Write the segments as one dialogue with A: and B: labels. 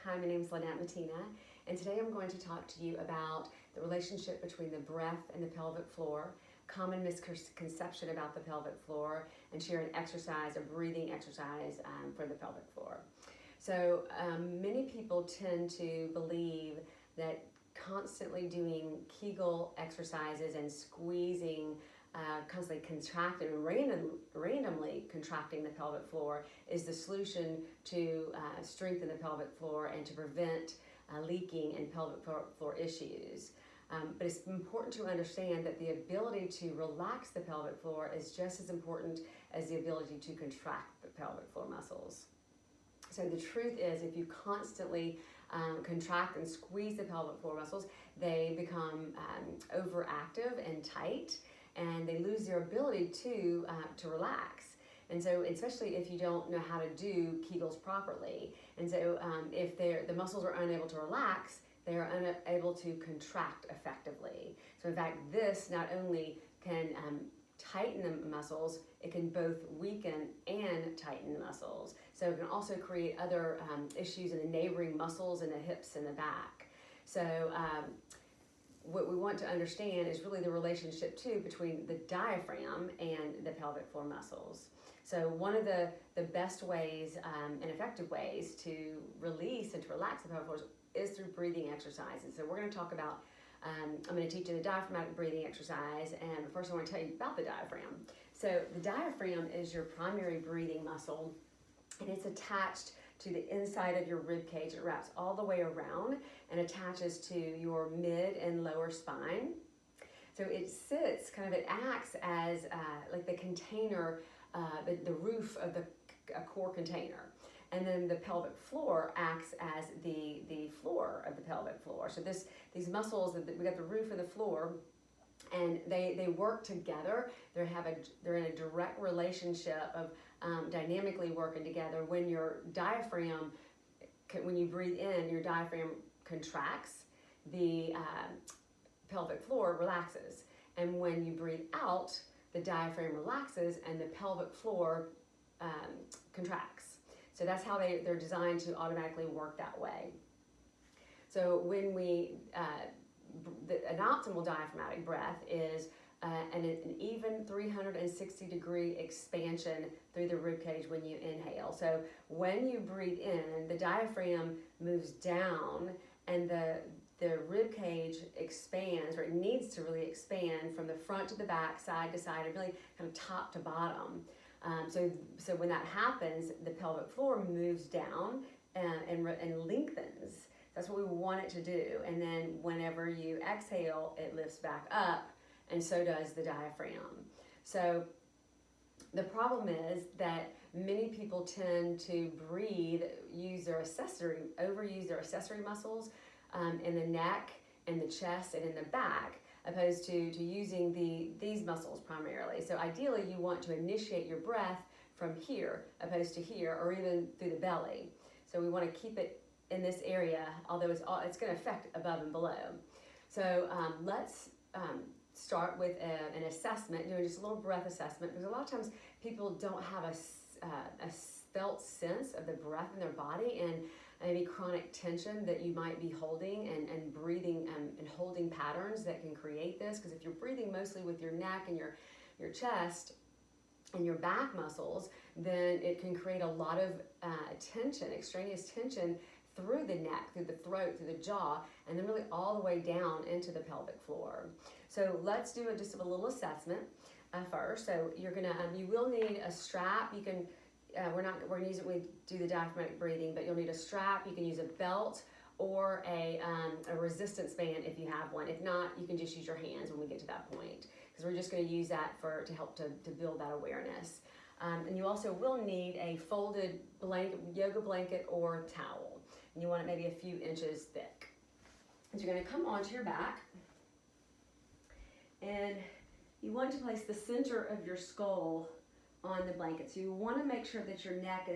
A: Hi, my name is Lynette Mattina, and today I'm going to talk to you about the relationship between the breath and the pelvic floor, common misconception about the pelvic floor, and share an exercise, a breathing exercise for the pelvic floor. So many people tend to believe that constantly doing Kegel exercises and squeezing, constantly contracting and randomly contracting the pelvic floor is the solution to strengthen the pelvic floor and to prevent leaking and pelvic floor issues. But it's important to understand that the ability to relax the pelvic floor is just as important as the ability to contract the pelvic floor muscles. So the truth is, if you constantly contract and squeeze the pelvic floor muscles, they become overactive and tight, and they lose their ability to relax. And so, especially if you don't know how to do Kegels properly, and so if the muscles are unable to relax, they are unable to contract effectively. So in fact, this not only can tighten the muscles, it can both weaken and tighten the muscles. So it can also create other issues in the neighboring muscles in the hips and the back. So what we want to understand is really the relationship too between the diaphragm and the pelvic floor muscles. So one of the best ways and effective ways to release and to relax the pelvic floor is through breathing exercises. So we're going to talk about I'm going to teach you the diaphragmatic breathing exercise, and first I want to tell you about the diaphragm. So the diaphragm is your primary breathing muscle, and it's attached to the inside of your rib cage. It wraps all the way around and attaches to your mid and lower spine. So it sits, it acts as like the container, the roof of a core container. And then the pelvic floor acts as the floor of the pelvic floor. So these muscles, we got the roof and the floor, and they work together. They're in a direct relationship of dynamically working together. When your diaphragm, when you breathe in, your diaphragm contracts, the pelvic floor relaxes. And when you breathe out, the diaphragm relaxes and the pelvic floor contracts. So that's how they're designed to automatically work that way. So when an optimal diaphragmatic breath is an even 360-degree expansion through the rib cage when you inhale. So when you breathe in, the diaphragm moves down and the rib cage expands, or it needs to really expand from the front to the back, side to side, and really kind of top to bottom. So when that happens, the pelvic floor moves down and lengthens. That's what we want it to do. And then whenever you exhale, it lifts back up, and so does the diaphragm. So the problem is that many people tend to breathe, overuse their accessory muscles in the neck, in the chest, and in the back, opposed to using these muscles primarily. So ideally, you want to initiate your breath from here, opposed to here, or even through the belly. So we want to keep it in this area, although it's going to affect above and below. So let's start with an assessment, doing just a little breath assessment, because a lot of times people don't have a felt sense of the breath in their body and maybe chronic tension that you might be holding and breathing and holding patterns that can create this. Because if you're breathing mostly with your neck and your chest and your back muscles, then it can create a lot of tension, extraneous tension through the neck, through the throat, through the jaw, and then really all the way down into the pelvic floor. So let's do just a little assessment first. So you will need a strap. You can we're going to use it when we do the diaphragmatic breathing, but you'll need a strap. You can use a belt or a resistance band if you have one. If not, you can just use your hands when we get to that point, because we're just going to use that to help to build that awareness. And you also will need a folded yoga blanket or towel, and you want it maybe a few inches thick. And you're going to come onto your back, and you want to place the center of your skull on the blanket. So you want to make sure that your neck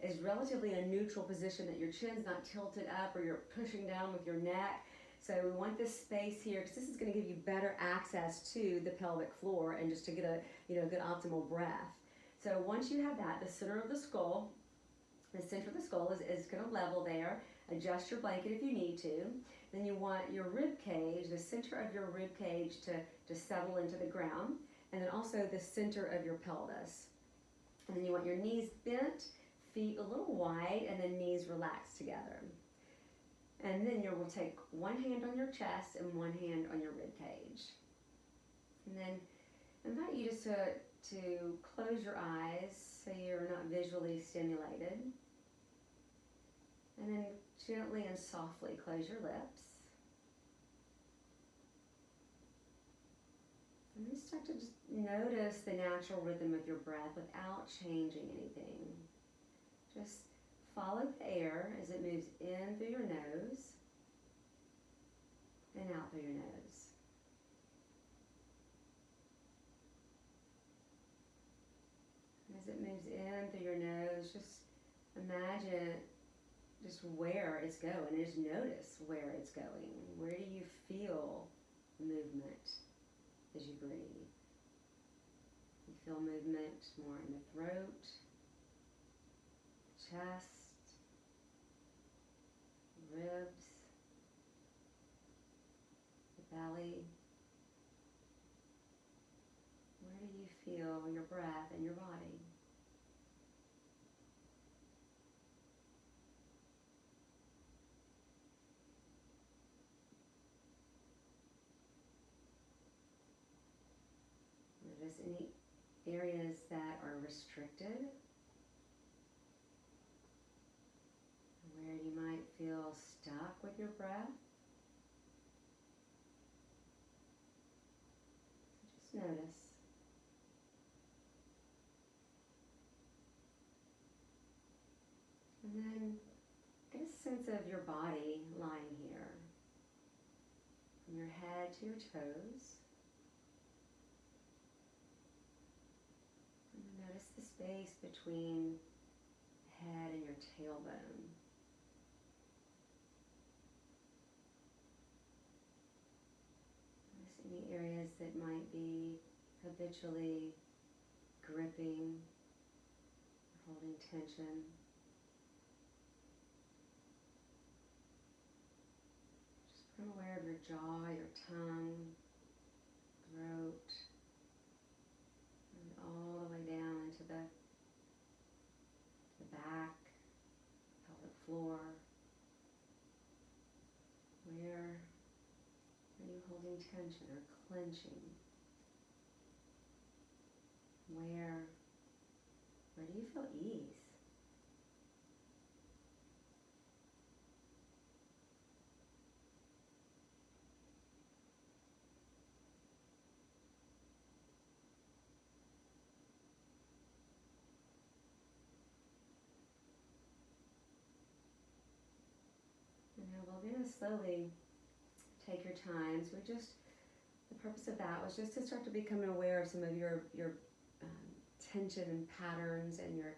A: is relatively in a neutral position, that your chin's not tilted up or you're pushing down with your neck. So we want this space here, because this is going to give you better access to the pelvic floor and just to get a good optimal breath. So once you have that, the center of the skull, The center of the skull is going to level there. Adjust your blanket if you need to. Then you want your rib cage, the center of your rib cage to settle into the ground. And then also the center of your pelvis. And then you want your knees bent, feet a little wide, and then knees relaxed together. And then you will take one hand on your chest and one hand on your rib cage. And then invite you just to close your eyes so you're not visually stimulated. And then gently and softly close your lips. And then start to just notice the natural rhythm of your breath without changing anything. Just follow the air as it moves in through your nose and out through your nose. And as it moves in through your nose, just imagine just where it's going. And just notice where it's going. Where do you feel movement as you breathe? You feel movement more in the throat, chest, ribs, the belly. Where do you feel your breath in your body? Notice any areas that are restricted, where you might feel stuck with your breath. So just notice. And then get a sense of your body lying here, from your head to your toes. Notice the space between the head and your tailbone. Notice any areas that might be habitually gripping, holding tension. Just become aware of your jaw, your tongue, throat, all the way down into the back, pelvic floor. Where are you holding tension or clenching? Where do you feel ease? We're going to slowly take your time. So the purpose of that was just to start to become aware of some of your tension and patterns and your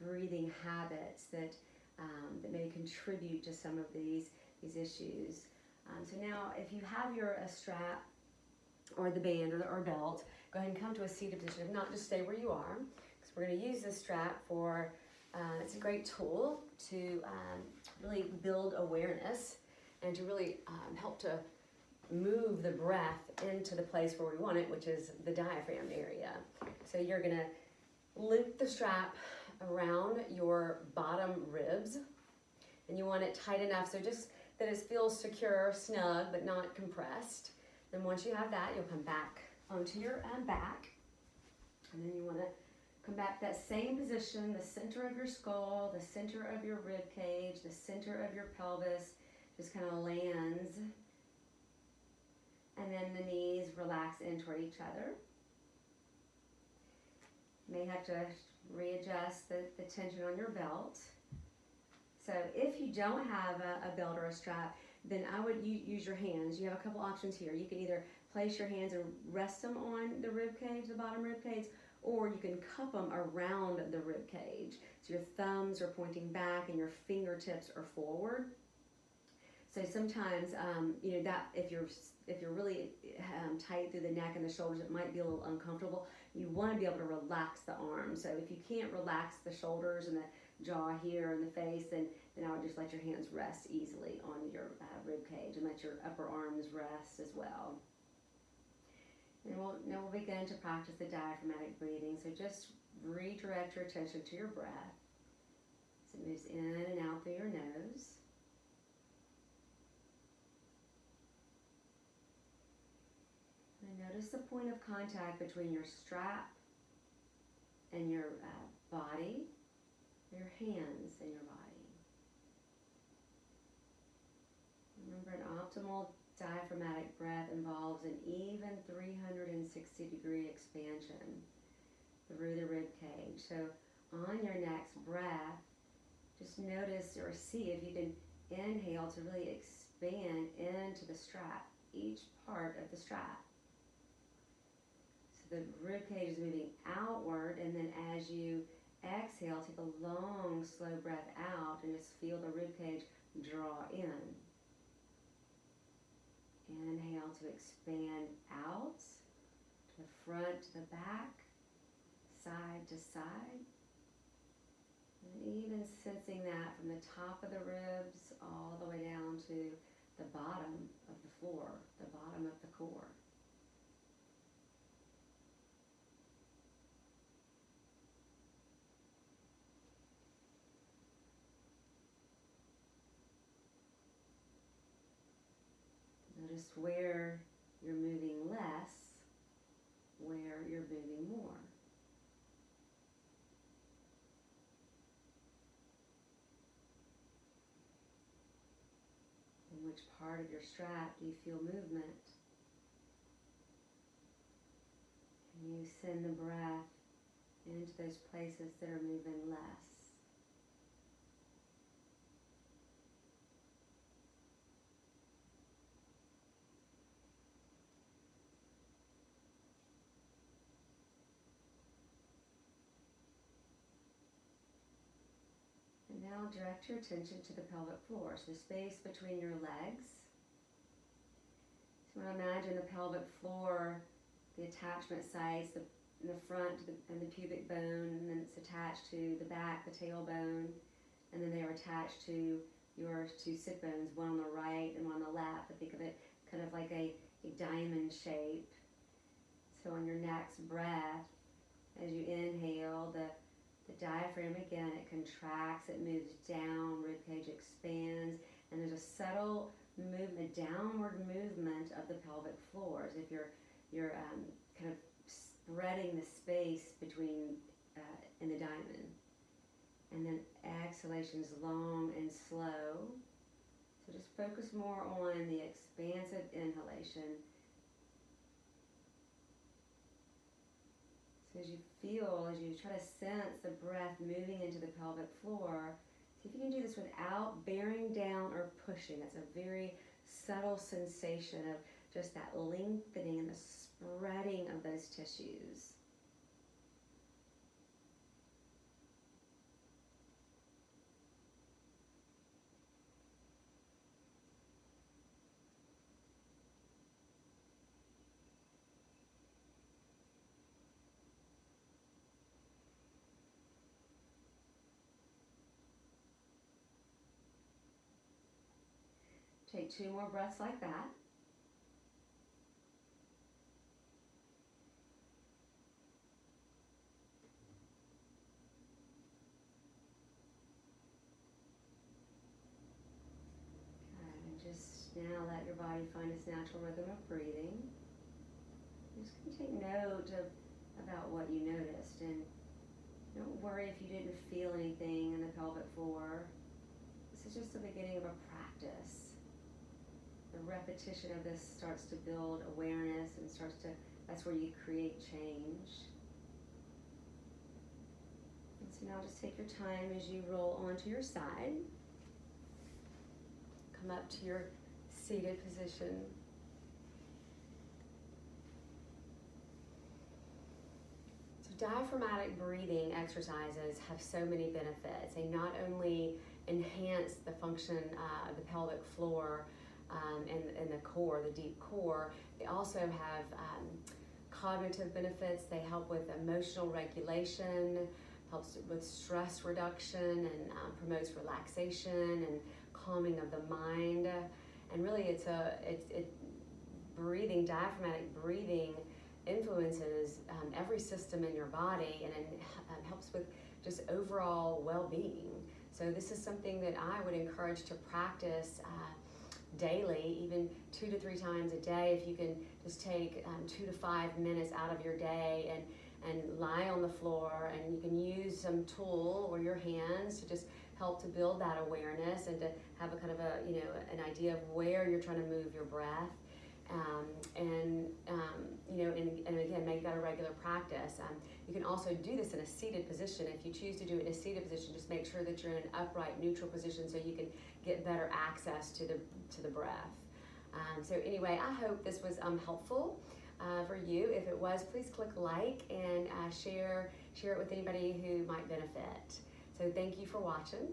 A: breathing habits that may contribute to some of these issues. So now, if you have a strap or the band or belt, go ahead and come to a seated position. If not, just stay where you are, because we're going to use this strap for. It's a great tool to really build awareness and to really help to move the breath into the place where we want it, which is the diaphragm area. So you're going to loop the strap around your bottom ribs, and you want it tight enough so just that it feels secure, snug, but not compressed. Then once you have that, you'll come back onto your back, and then you want to come back to that same position, the center of your skull, the center of your rib cage, the center of your pelvis, just kind of lands. And then the knees relax in toward each other. You may have to readjust the tension on your belt. So if you don't have a belt or a strap, then I would use your hands. You have a couple options here. You can either place your hands and rest them on the rib cage, the bottom rib cage, or you can cup them around the rib cage. So your thumbs are pointing back and your fingertips are forward. So sometimes, that if you're really tight through the neck and the shoulders, it might be a little uncomfortable. You want to be able to relax the arms. So if you can't relax the shoulders and jaw here in the face, and then I would just let your hands rest easily on your rib cage, and let your upper arms rest as well. And now we'll begin to practice the diaphragmatic breathing. So just redirect your attention to your breath as it moves in and out through your nose. And notice the point of contact between your strap and your body, your hands and your body. Remember, an optimal diaphragmatic breath involves an even 360-degree expansion through the rib cage. So on your next breath, just notice or see if you can inhale to really expand into the strap, each part of the strap. So the rib cage is moving outward, and then as you exhale, take a long, slow breath out and just feel the rib cage draw in. Inhale to expand out, to the front, to the back, side to side. And even sensing that from the top of the ribs all the way down to the bottom of the floor, the bottom of the core. Notice where you're moving less, where you're moving more. In which part of your strap do you feel movement? And you send the breath into those places that are moving less. Now direct your attention to the pelvic floor, so the space between your legs. So now imagine the pelvic floor, the attachment sites, in the front and the pubic bone, and then it's attached to the back, the tailbone, and then they are attached to your two sit bones, one on the right and one on the left. I think of it kind of like a diamond shape. So on your next breath, as you inhale, the diaphragm, again, it contracts, it moves down, ribcage expands, and there's a subtle movement, downward movement of the pelvic floor, as if you're kind of spreading the space between in the diamond. And then exhalation's long and slow. So just focus more on the expansive inhalation. So as you feel, as you try to sense the breath moving into the pelvic floor, see if you can do this without bearing down or pushing. That's a very subtle sensation of just that lengthening and the spreading of those tissues. Take 2 more breaths like that. And just now let your body find its natural rhythm of breathing. Just gonna take note about what you noticed, and don't worry if you didn't feel anything in the pelvic floor. This is just the beginning of a practice. The repetition of this starts to build awareness and that's where you create change. And so now just take your time as you roll onto your side. Come up to your seated position. So diaphragmatic breathing exercises have so many benefits. They not only enhance the function of the pelvic floor, and the core, the deep core, they also have cognitive benefits. They help with emotional regulation, helps with stress reduction and promotes relaxation and calming of the mind. And really, it's breathing, diaphragmatic breathing influences every system in your body, and it helps with just overall well-being. So this is something that I would encourage to practice daily, even 2 to 3 times a day. If you can just take 2 to 5 minutes out of your day and lie on the floor, and you can use some tool or your hands to just help to build that awareness and to have a kind of an idea of where you're trying to move your breath. And again, make that a regular practice. You can also do this in a seated position. If you choose to do it in a seated position, just make sure that you're in an upright, neutral position so you can get better access to the breath. So anyway, I hope this was helpful for you. If it was, please click like and share it with anybody who might benefit. So thank you for watching.